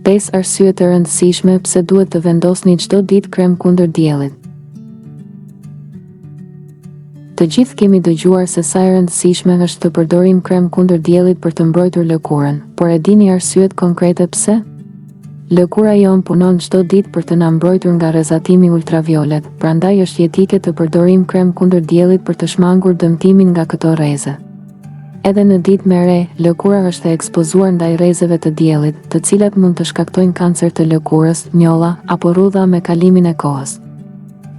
5 arsye të rëndësishme pse duhet të vendosni çdo ditë krem kundër diellit. Të gjithë kemi dëgjuar se sa e rëndësishme është të përdorim krem kundër diellit për të mbrojtur lëkurën, por e dini arsyet konkrete pse? Lëkura jon punon çdo ditë për të na mbrojtur nga rrezatimi ultraviolet, prandaj është jetike të përdorim krem kundër diellit për të shmangur dëmtimin nga këto rreze. Edhe në ditë me re, lëkura është e ekspozuar ndaj rrezeve të diellit, të cilat mund të shkaktojnë kancer të lëkurës, njolla apo rrudha me kalimin e kohës.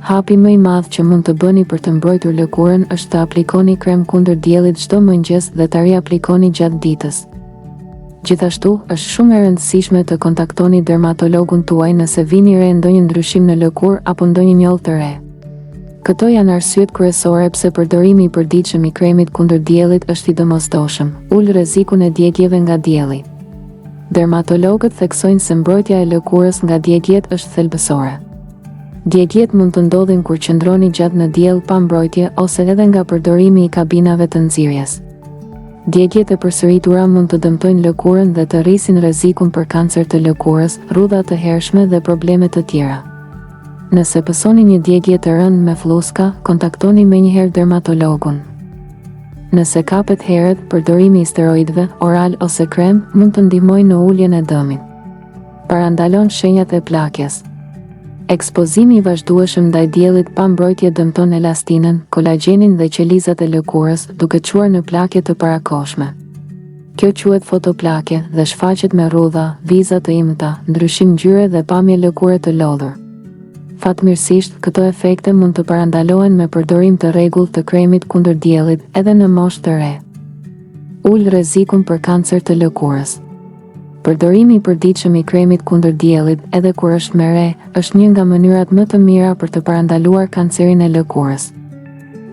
Hapi më i madh që mund të bëni për të mbrojtur lëkurën është të aplikoni krem kundër diellit çdo mëngjes dhe ta riaplikoni gjatë ditës. Gjithashtu, është shumë e rëndësishme të kontaktoni dermatologun tuaj nëse vini re ndonjë ndryshim në lëkurë apo ndonjë njollë të re. Këto janë arsyet kryesore pse përdorimi i përditshëm i kremit kundër diellit është i domosdoshëm, ul rrezikun e djegjeve nga dielli. Dermatologët theksojnë se mbrojtja e lëkurës nga djegjet është thelbësore. Djegjet mund të ndodhin kur qëndroni gjatë në diell pa mbrojtje ose edhe nga përdorimi i kabinave të nxirjes. Djegjet e përsëritura mund të dëmtojnë lëkurën dhe të rrisin rrezikun për kancer të lëkurës, rrudha të hershme dhe probleme të tjera. Nëse pësoni një djegje të rëndë me fluska, kontaktoni menjëherë dermatologun. Nëse kapet herët, përdorimi i steroidëve, oral ose krem, mund të ndihmojë në uljen e dëmit. Parandalon shenjat e plakjes. Ekspozimi i vazhdueshëm ndaj diellit pa mbrojtje dëmton elastinën, kolagjenin dhe qelizat e lëkurës, duke çuar në plakje të parakohshme. Kjo quhet fotoplakje dhe shfaqet me rrudha, viza të imta, ndryshim ngjyre dhe pamje lëkure të lodhur. Fatmirësisht, këto efekte mund të parandalohen me përdorim të rregullt të kremit kundër diellit edhe në moshë të re. Ul rrezikun për kancer të lëkurës. Përdorimi i përditshëm i kremit kundër diellit, edhe kur është me re, është një nga mënyrat më të mira për të parandaluar kancerin e lëkurës.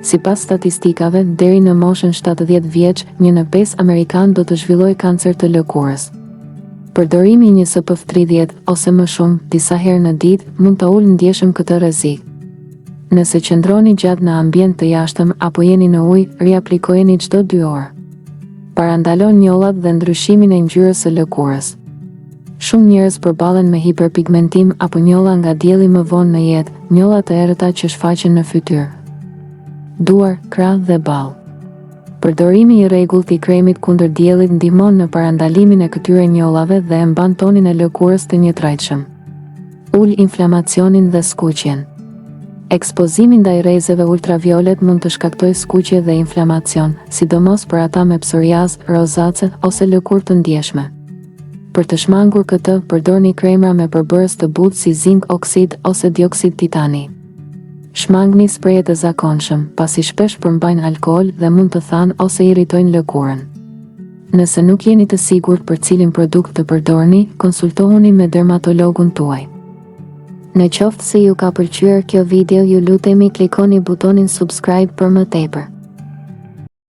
Sipas statistikave, deri në moshën 70 vjeç, 1 në 5 amerikan do të zhvillojë kancer të lëkurës. Përdorimi i një SPF30 ose më shumë, disa herë në ditë, mund të ulë ndjeshëm këtë rrezik. Nëse qëndroni gjatë në ambient të jashtëm apo jeni në ujë, riaplikojeni çdo 2 orë. Parandalon njollat dhe ndryshimin e ngjyrës së lëkurës. Shumë njerëz përballen me hiperpigmentim apo njolla nga dielli më vonë në jetë, njolla të errëta që shfaqen në fytyrë, duar, krah dhe ballë. Përdorimi i rregullt i kremit kundër diellit ndihmon në parandalimin e këtyre njollave dhe e mban tonin e lëkurës të njëtrajtshëm. Ul inflamacionin dhe skuqjen. Ekspozimi ndaj rrezeve ultraviolet mund të shkaktojë skuqje dhe inflamacion, sidomos për ata me psoriazë, rozace ose lëkurë të ndjeshme. Për të shmangur këtë, përdorni kremra me përbërës të butë si zink oksid ose dioksid titani. Shmangni sprejet e zakonshëm, pasi shpesh përmbajnë alkool dhe mund të thanë ose irritojnë lëkurën. Nëse nuk jeni të sigurt për cilin produkt të përdorni, konsultohuni me dermatologun tuaj. Në qoftë se ju ka pëlqyer kjo video, ju lutemi klikoni butonin subscribe për më tepër.